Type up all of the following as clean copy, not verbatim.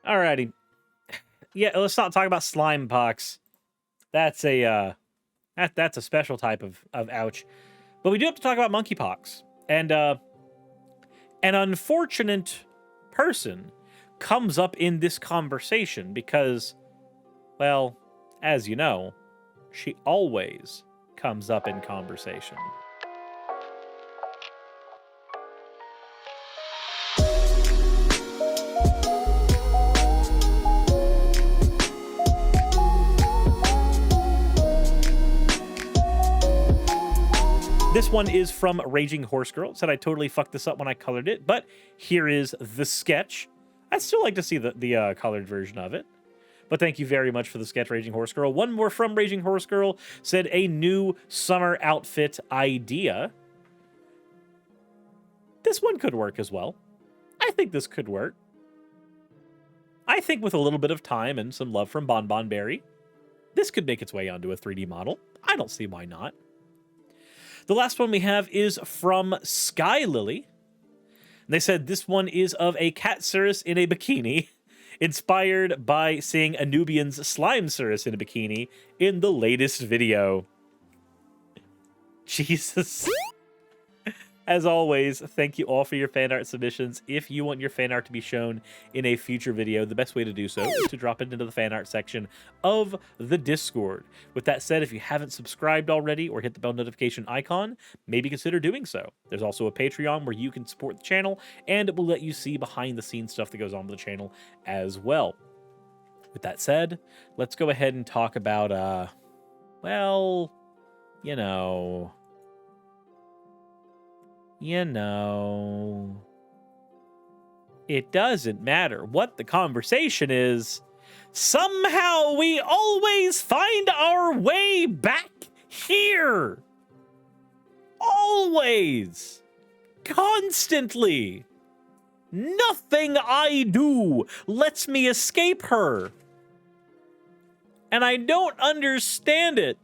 Alrighty. Yeah, let's not talk about slime pox. That's a that's a special type of ouch. But we do have to talk about monkeypox. And an unfortunate person comes up in this conversation because, well, as you know, she always comes up in conversation. This one is from Raging Horse Girl. It said I totally fucked this up when I colored it, but here is the sketch. I'd still like to see the colored version of it. But thank you very much for the sketch, Raging Horse Girl. One more from Raging Horse Girl said a new summer outfit idea. This one could work as well. I think this could work. I think with a little bit of time and some love from Bon Bon Berry, this could make its way onto a 3D model. I don't see why not. The last one we have is from Sky Lily. They said this one is of a cat Suris in a bikini, inspired by seeing a Nubian's slime Suris in a bikini in the latest video. Jesus. As always, thank you all for your fan art submissions. If you want your fan art to be shown in a future video, the best way to do so is to drop it into the fan art section of the Discord. With that said, if you haven't subscribed already or hit the bell notification icon, maybe consider doing so. There's also a Patreon where you can support the channel, and it will let you see behind the scenes stuff that goes on with the channel as well. With that said, let's go ahead and talk about, well, you know, it doesn't matter what the conversation is. Somehow we always find our way back here. Always. Constantly. Nothing I do lets me escape her. And I don't understand it.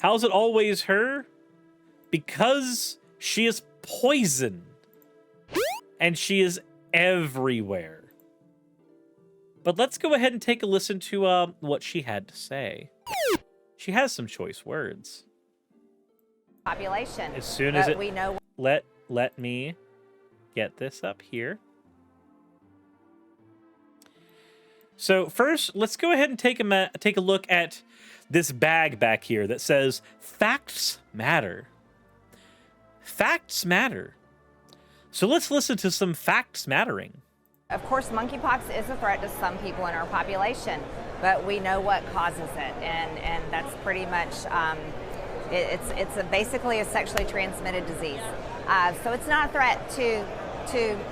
How's it always her? Because she is poison. And she is everywhere. But let's go ahead and take a listen to what she had to say. She has some choice words. Population. As soon as we know. Let me get this up here. So first, let's go ahead and take a look at this bag back here that says facts matter. Facts matter. So let's listen to some facts mattering. Of course, monkeypox is a threat to some people in our population, but we know what causes it, and that's pretty much it's basically a sexually transmitted disease. So it's not a threat to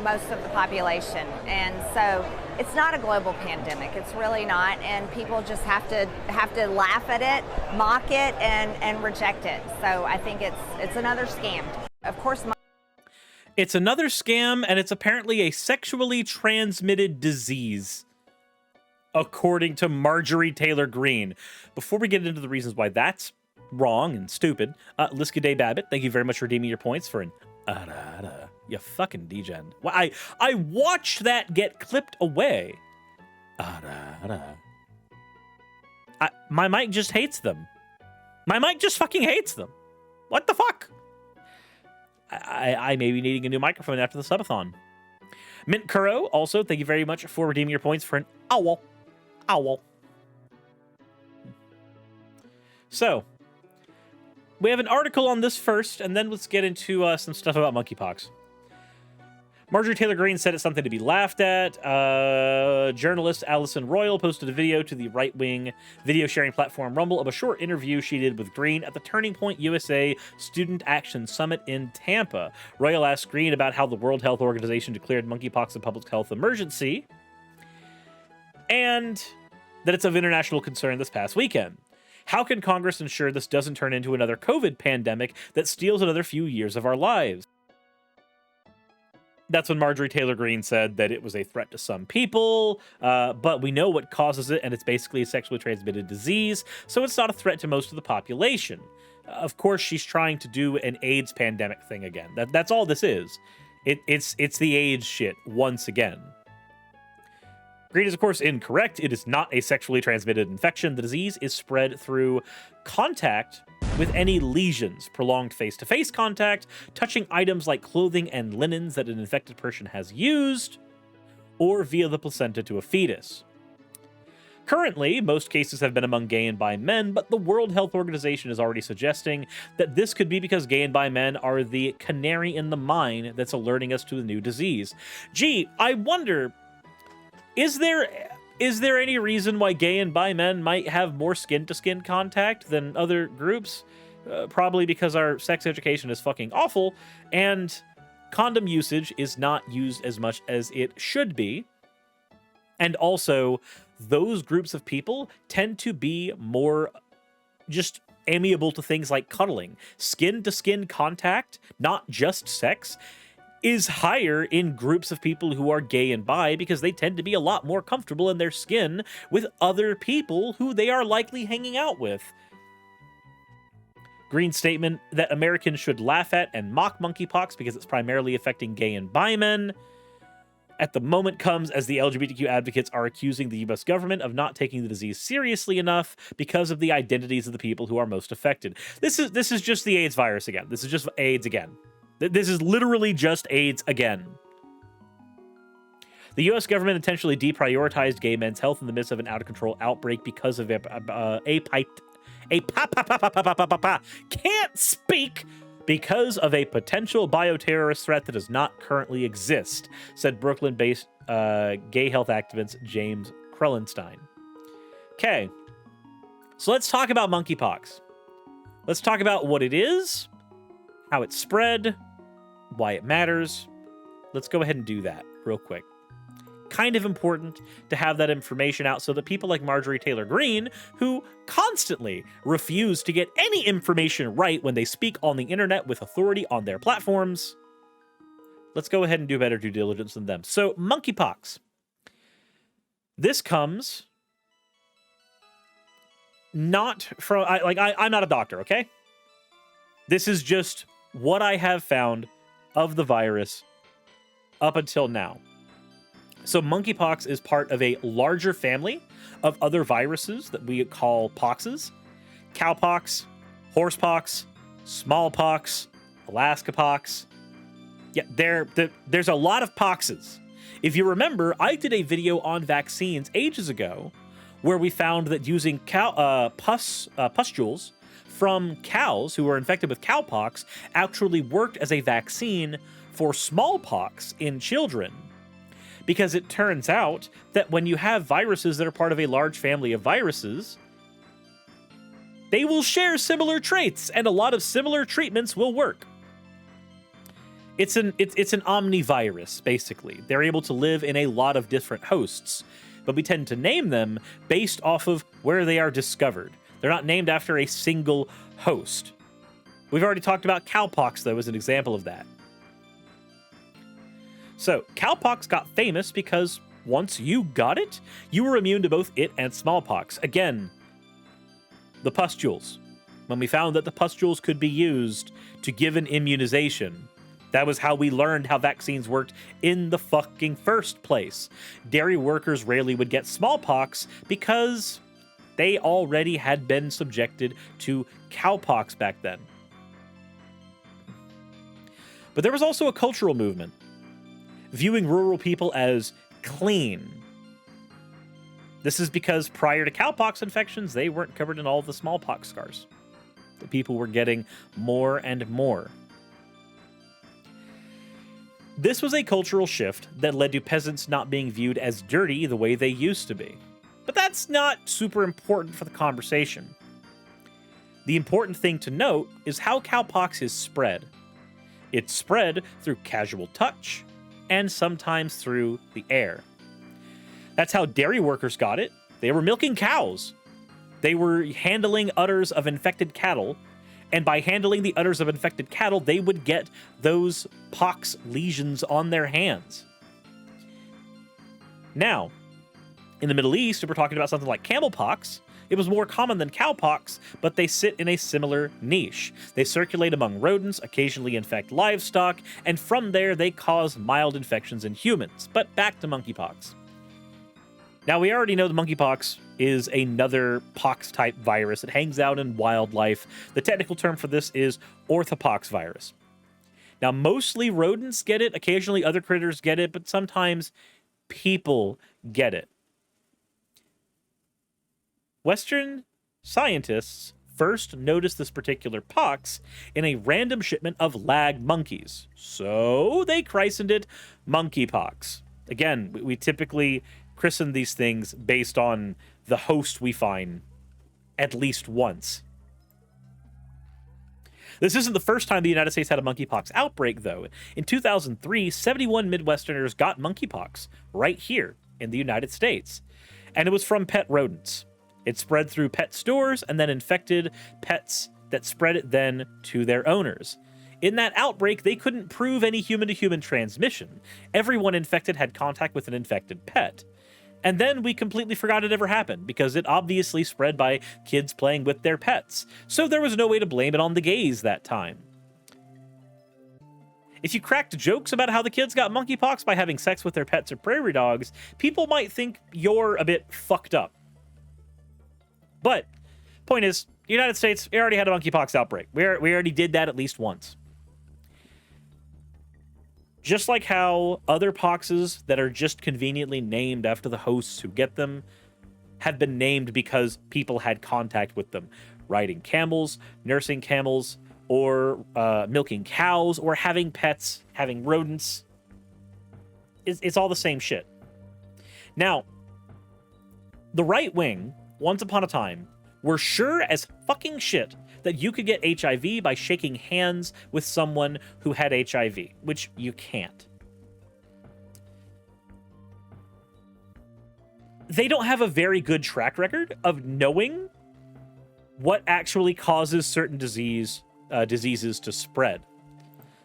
most of the population, and so it's not a global pandemic. It's really not, and people just have to laugh at it, mock it, and reject it. So I think it's another scam. Of course, it's another scam, and it's apparently a sexually transmitted disease, according to Marjorie Taylor Greene. Before we get into the reasons why that's wrong and stupid, Liska Day Babbitt, thank you very much for redeeming your points for an you fucking degen. Well, I watched that get clipped away. My mic just hates them. My mic just fucking hates them. What the fuck? I may be needing a new microphone after the subathon. Mint Kuro, also, thank you very much for redeeming your points for an owl. Owl. So, we have an article on this first, and then let's get into some stuff about monkeypox. Marjorie Taylor Greene said it's something to be laughed at. Journalist Allison Royal posted a video to the right-wing video sharing platform Rumble of a short interview she did with Greene at the Turning Point USA Student Action Summit in Tampa. Royal asked Greene about how the World Health Organization declared monkeypox a public health emergency and that it's of international concern this past weekend. How can Congress ensure this doesn't turn into another COVID pandemic that steals another few years of our lives? That's when Marjorie Taylor Greene said that it was a threat to some people, but we know what causes it, and it's basically a sexually transmitted disease, so it's not a threat to most of the population. Of course, she's trying to do an AIDS pandemic thing again. That's all this is. It's the AIDS shit once again. Green is, of course, incorrect. It is not a sexually transmitted infection. The disease is spread through contact with any lesions, prolonged face-to-face contact, touching items like clothing and linens that an infected person has used, or via the placenta to a fetus. Currently, most cases have been among gay and bi men, but the World Health Organization is already suggesting that this could be because gay and bi men are the canary in the mine that's alerting us to the new disease. Gee, I wonder, is there any reason why gay and bi men might have more skin-to-skin contact than other groups? Probably because our sex education is fucking awful, and condom usage is not used as much as it should be. And also, those groups of people tend to be more just amiable to things like cuddling. Skin-to-skin contact, not just sex, is higher in groups of people who are gay and bi because they tend to be a lot more comfortable in their skin with other people who they are likely hanging out with. Green's statement that Americans should laugh at and mock monkeypox because it's primarily affecting gay and bi men at the moment comes as the LGBTQ advocates are accusing the US government of not taking the disease seriously enough because of the identities of the people who are most affected. This is just the AIDS virus again. This is just AIDS again. This is literally just AIDS again. The U.S. government intentionally deprioritized gay men's health in the midst of an out-of-control outbreak because of can't speak because of a potential bioterrorist threat that does not currently exist, said Brooklyn-based gay health activist James Krellenstein. Okay, so let's talk about monkeypox. Let's talk about what it is, how it's spread, why it matters. Let's go ahead and do that real quick. Kind of important to have that information out so that people like Marjorie Taylor Greene, who constantly refuse to get any information right when they speak on the internet with authority on their platforms, let's go ahead and do better due diligence than them. So, monkeypox. This comes not from, I'm not a doctor, okay? This is just what I have found of the virus up until now. So monkeypox is part of a larger family of other viruses that we call poxes. Cowpox, horsepox, smallpox, Alaska pox. Yeah, there's a lot of poxes. If you remember, I did a video on vaccines ages ago where we found that using pustules from cows who were infected with cowpox actually worked as a vaccine for smallpox in children. Because it turns out that when you have viruses that are part of a large family of viruses, they will share similar traits, and a lot of similar treatments will work. It's an omnivirus, basically. They're able to live in a lot of different hosts, but we tend to name them based off of where they are discovered. They're not named after a single host. We've already talked about cowpox, though, as an example of that. So, cowpox got famous because once you got it, you were immune to both it and smallpox. Again, the pustules. When we found that the pustules could be used to give an immunization, that was how we learned how vaccines worked in the fucking first place. Dairy workers rarely would get smallpox because they already had been subjected to cowpox back then. But there was also a cultural movement viewing rural people as clean. This is because prior to cowpox infections, they weren't covered in all of the smallpox scars. The people were getting more and more. This was a cultural shift that led to peasants not being viewed as dirty the way they used to be. But that's not super important for the conversation. The important thing to note is how cowpox is spread. It's spread through casual touch, and sometimes through the air. That's how dairy workers got it. They were milking cows. They were handling udders of infected cattle, and by handling the udders of infected cattle, they would get those pox lesions on their hands. Now, in the Middle East, if we're talking about something like camel pox, it was more common than cowpox, but they sit in a similar niche. They circulate among rodents, occasionally infect livestock, and from there they cause mild infections in humans. But back to monkeypox. Now, we already know the monkeypox is another pox-type virus. It hangs out in wildlife. The technical term for this is orthopox virus. Now, mostly rodents get it. Occasionally, other critters get it, but sometimes people get it. Western scientists first noticed this particular pox in a random shipment of lag monkeys. So they christened it monkeypox. Again, we typically christen these things based on the host we find at least once. This isn't the first time the United States had a monkeypox outbreak, though. In 2003, 71 Midwesterners got monkeypox right here in the United States. And it was from pet rodents. It spread through pet stores and then infected pets that spread it then to their owners. In that outbreak, they couldn't prove any human-to-human transmission. Everyone infected had contact with an infected pet. And then we completely forgot it ever happened because it obviously spread by kids playing with their pets. So there was no way to blame it on the gays that time. If you cracked jokes about how the kids got monkeypox by having sex with their pets or prairie dogs, people might think you're a bit fucked up. But point is, the United States, we already had a monkeypox outbreak. We already did that at least once. Just like how other poxes that are just conveniently named after the hosts who get them have been named because people had contact with them. Riding camels, nursing camels, or milking cows, or having pets, having rodents. It's all the same shit. Now, the right wing, once upon a time, were sure as fucking shit that you could get HIV by shaking hands with someone who had HIV, which you can't. They don't have a very good track record of knowing what actually causes certain diseases to spread.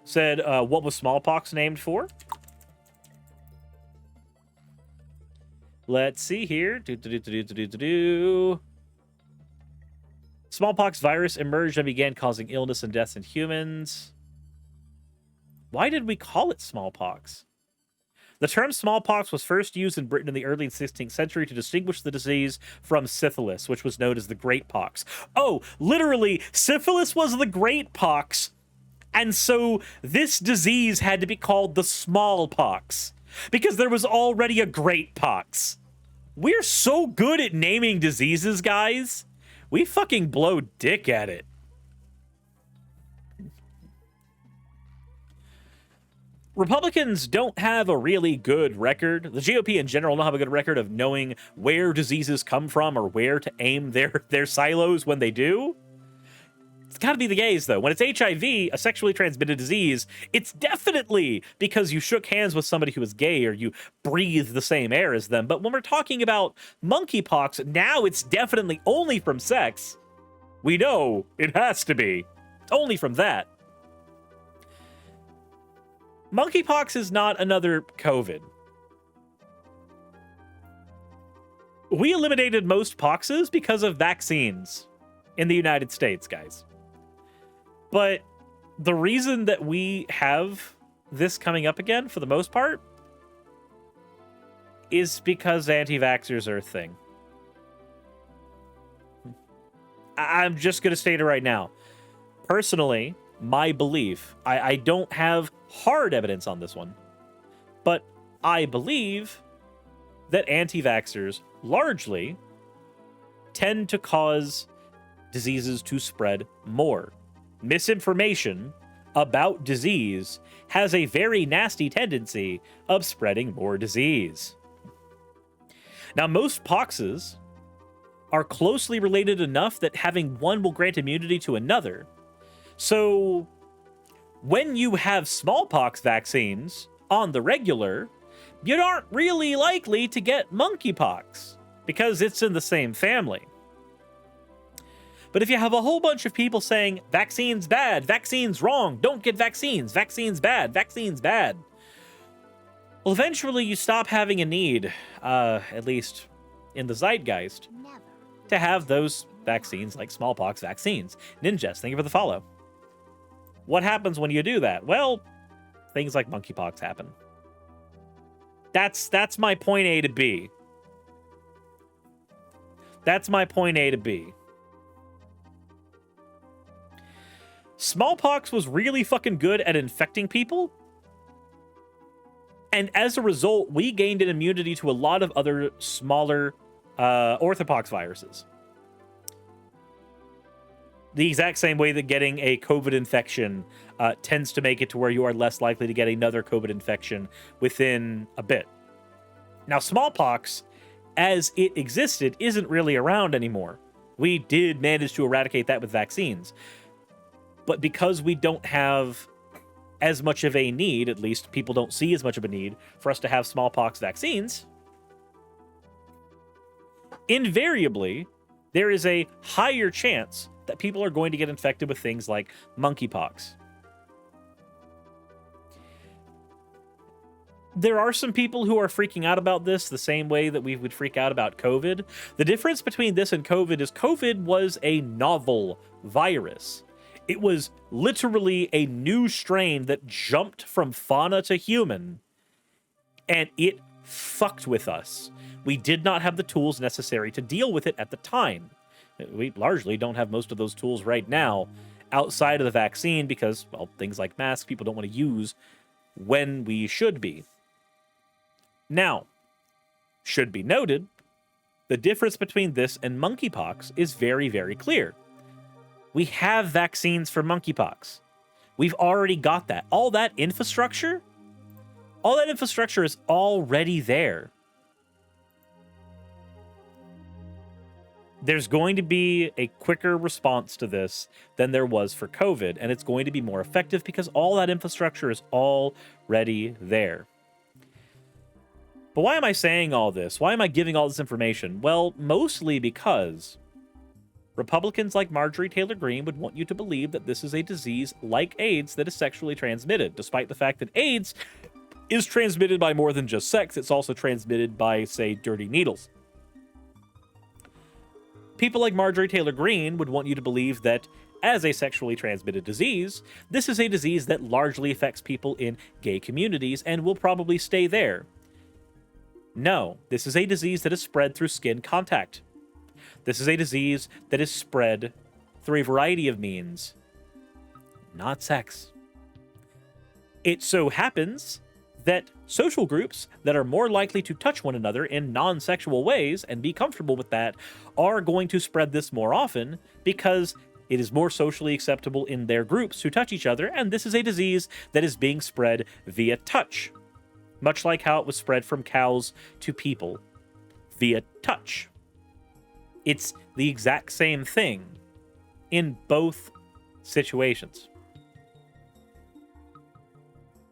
Said, what was smallpox named for? Let's see here. Smallpox virus emerged and began causing illness and deaths in humans. Why did we call it smallpox? The term smallpox was first used in Britain in the early 16th century to distinguish the disease from syphilis, which was known as the Great Pox. Oh, literally, syphilis was the Great Pox, and so this disease had to be called the smallpox, because there was already a Great Pox. We're so good at naming diseases, guys. We fucking blow dick at it. Republicans don't have a really good record. The GOP in general don't have a good record of knowing where diseases come from or where to aim their silos when they do. It's got to be the gays, though. When it's HIV, a sexually transmitted disease, it's definitely because you shook hands with somebody who was gay or you breathed the same air as them. But when we're talking about monkeypox, now it's definitely only from sex. We know it has to be. It's only from that. Monkeypox is not another COVID. We eliminated most poxes because of vaccines in the United States, guys. But the reason that we have this coming up again, for the most part, is because anti-vaxxers are a thing. I'm just going to state it right now. Personally, my belief, I don't have hard evidence on this one, but I believe that anti-vaxxers largely tend to cause diseases to spread more. Misinformation about disease has a very nasty tendency of spreading more disease. Now, most poxes are closely related enough that having one will grant immunity to another. So, when you have smallpox vaccines on the regular, you aren't really likely to get monkeypox because it's in the same family. But if you have a whole bunch of people saying, vaccines bad, vaccines wrong, don't get vaccines, vaccines bad, vaccines bad, well, eventually you stop having a need, at least in the zeitgeist, to have those vaccines like smallpox vaccines. Ninjas, thank you for the follow. What happens when you do that? Well, things like monkeypox happen. That's my point A to B. That's my point A to B. Smallpox was really fucking good at infecting people. And as a result, we gained an immunity to a lot of other smaller orthopox viruses. The exact same way that getting a COVID infection tends to make it to where you are less likely to get another COVID infection within a bit. Now, smallpox, as it existed, isn't really around anymore. We did manage to eradicate that with vaccines. But because we don't have as much of a need, at least people don't see as much of a need for us to have smallpox vaccines, invariably, there is a higher chance that people are going to get infected with things like monkeypox. There are some people who are freaking out about this the same way that we would freak out about COVID. The difference between this and COVID is COVID was a novel virus. It was literally a new strain that jumped from fauna to human, and it fucked with us. We did not have the tools necessary to deal with it at the time. We largely don't have most of those tools right now outside of the vaccine because, well, things like masks people don't want to use when we should be. Now, should be noted, the difference between this and monkeypox is very, very clear. We have vaccines for monkeypox. We've already got that. All that infrastructure is already there. There's going to be a quicker response to this than there was for COVID, and it's going to be more effective because all that infrastructure is already there. But why am I saying all this? Why am I giving all this information? Well, mostly because Republicans like Marjorie Taylor Greene would want you to believe that this is a disease like AIDS that is sexually transmitted, despite the fact that AIDS is transmitted by more than just sex. It's also transmitted by, say, dirty needles. People like Marjorie Taylor Greene would want you to believe that as a sexually transmitted disease, this is a disease that largely affects people in gay communities and will probably stay there. No, this is a disease that is spread through skin contact. This is a disease that is spread through a variety of means, not sex. It so happens that social groups that are more likely to touch one another in non-sexual ways and be comfortable with that are going to spread this more often because it is more socially acceptable in their groups to touch each other, and this is a disease that is being spread via touch, much like how it was spread from cows to people via touch. It's the exact same thing in both situations.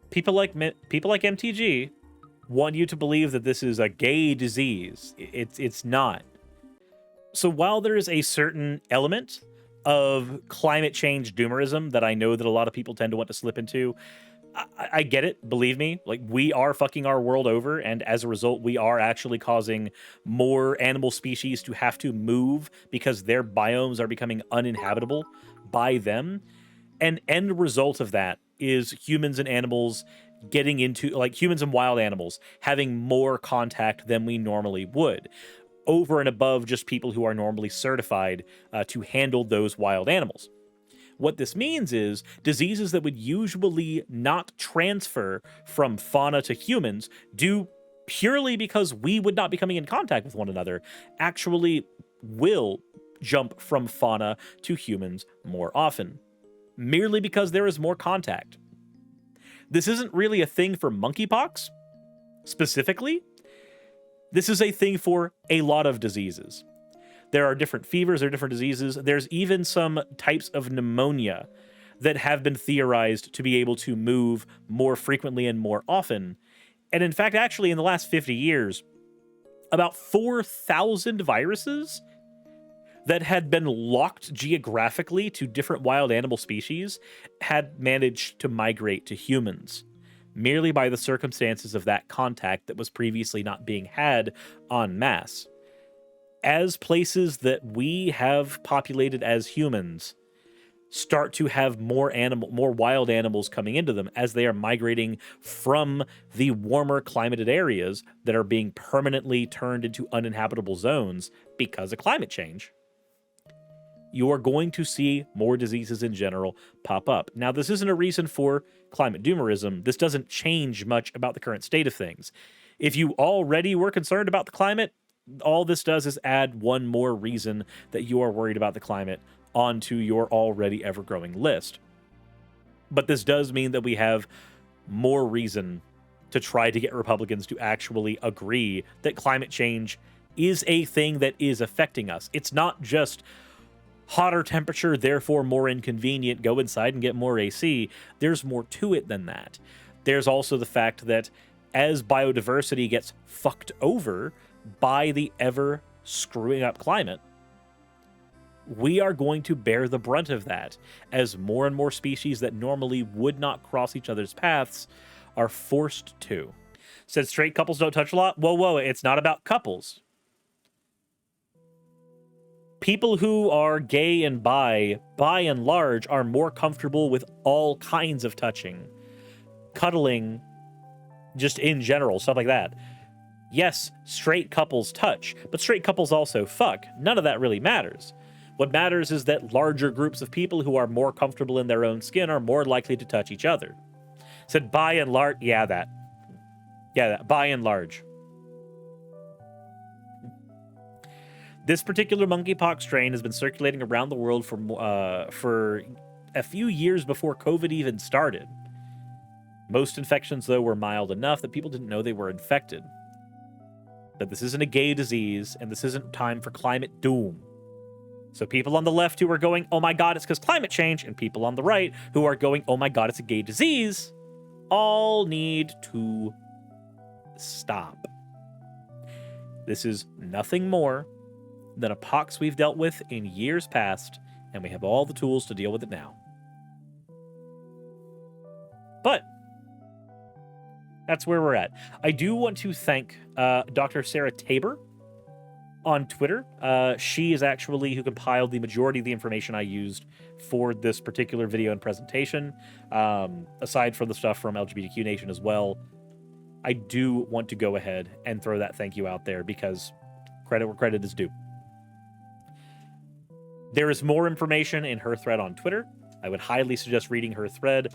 People like MTG want you to believe that this is a gay disease. It's not. So while there is a certain element of climate change doomerism that I know that a lot of people tend to want to slip into, I get it. Believe me, like, we are fucking our world over, and as a result, we are actually causing more animal species to have to move because their biomes are becoming uninhabitable by them. An end result of that is humans and animals getting into, like, humans and wild animals having more contact than we normally would, over and above just people who are normally certified to handle those wild animals. What this means is diseases that would usually not transfer from fauna to humans do purely because we would not be coming in contact with one another actually will jump from fauna to humans more often, merely because there is more contact. This isn't really a thing for monkeypox specifically. This is a thing for a lot of diseases. There are different fevers, there are different diseases. There's even some types of pneumonia that have been theorized to be able to move more frequently and more often. And in fact, actually, in the last 50 years, about 4,000 viruses that had been locked geographically to different wild animal species had managed to migrate to humans, merely by the circumstances of that contact that was previously not being had en masse. As places that we have populated as humans, start to have more wild animals coming into them as they are migrating from the warmer climated areas that are being permanently turned into uninhabitable zones because of climate change. You are going to see more diseases in general pop up. Now, this isn't a reason for climate doomerism. This doesn't change much about the current state of things. If you already were concerned about the climate, all this does is add one more reason that you are worried about the climate onto your already ever-growing list. But this does mean that we have more reason to try to get Republicans to actually agree that climate change is a thing that is affecting us. It's not just hotter temperature, therefore more inconvenient, go inside and get more AC. There's more to it than that. There's also the fact that as biodiversity gets fucked over by the ever screwing up climate, we are going to bear the brunt of that as more and more species that normally would not cross each other's paths are forced to. Said straight couples don't touch a lot? Whoa, it's not about couples. People who are gay and by and large, are more comfortable with all kinds of touching, cuddling, just in general, stuff like that. Yes, straight couples touch, but straight couples also fuck. None of that really matters. What matters is that larger groups of people who are more comfortable in their own skin are more likely to touch each other. Said by and large, that by and large. This particular monkeypox strain has been circulating around the world for a few years before COVID even started. Most infections, though, were mild enough that people didn't know they were infected. But this isn't a gay disease, and this isn't time for climate doom. So people on the left who are going, oh my god, it's because climate change, and people on the right who are going, oh my god, it's a gay disease, all need to stop. This is nothing more than a pox we've dealt with in years past, and we have all the tools to deal with it now. But that's where we're at. I do want to thank Dr. Sarah Tabor on Twitter. She is actually who compiled the majority of the information I used for this particular video and presentation, aside from the stuff from LGBTQ Nation as well. I do want to go ahead and throw that thank you out there because credit where credit is due. There is more information in her thread on Twitter. I would highly suggest reading her thread.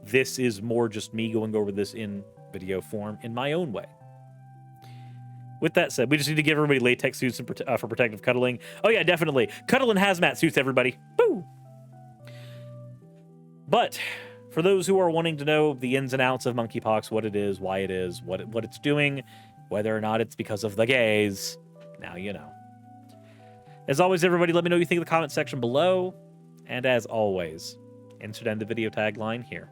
This is more just me going over this in video form in my own way. With that said, we just need to give everybody latex suits for protective cuddling. Oh yeah, definitely. Cuddle in hazmat suits, everybody. Boo! But for those who are wanting to know the ins and outs of monkeypox, what it is, why it is, what it's doing, whether or not it's because of the gays, now you know. As always, everybody, let me know what you think in the comment section below. And as always, insert end the video tagline here.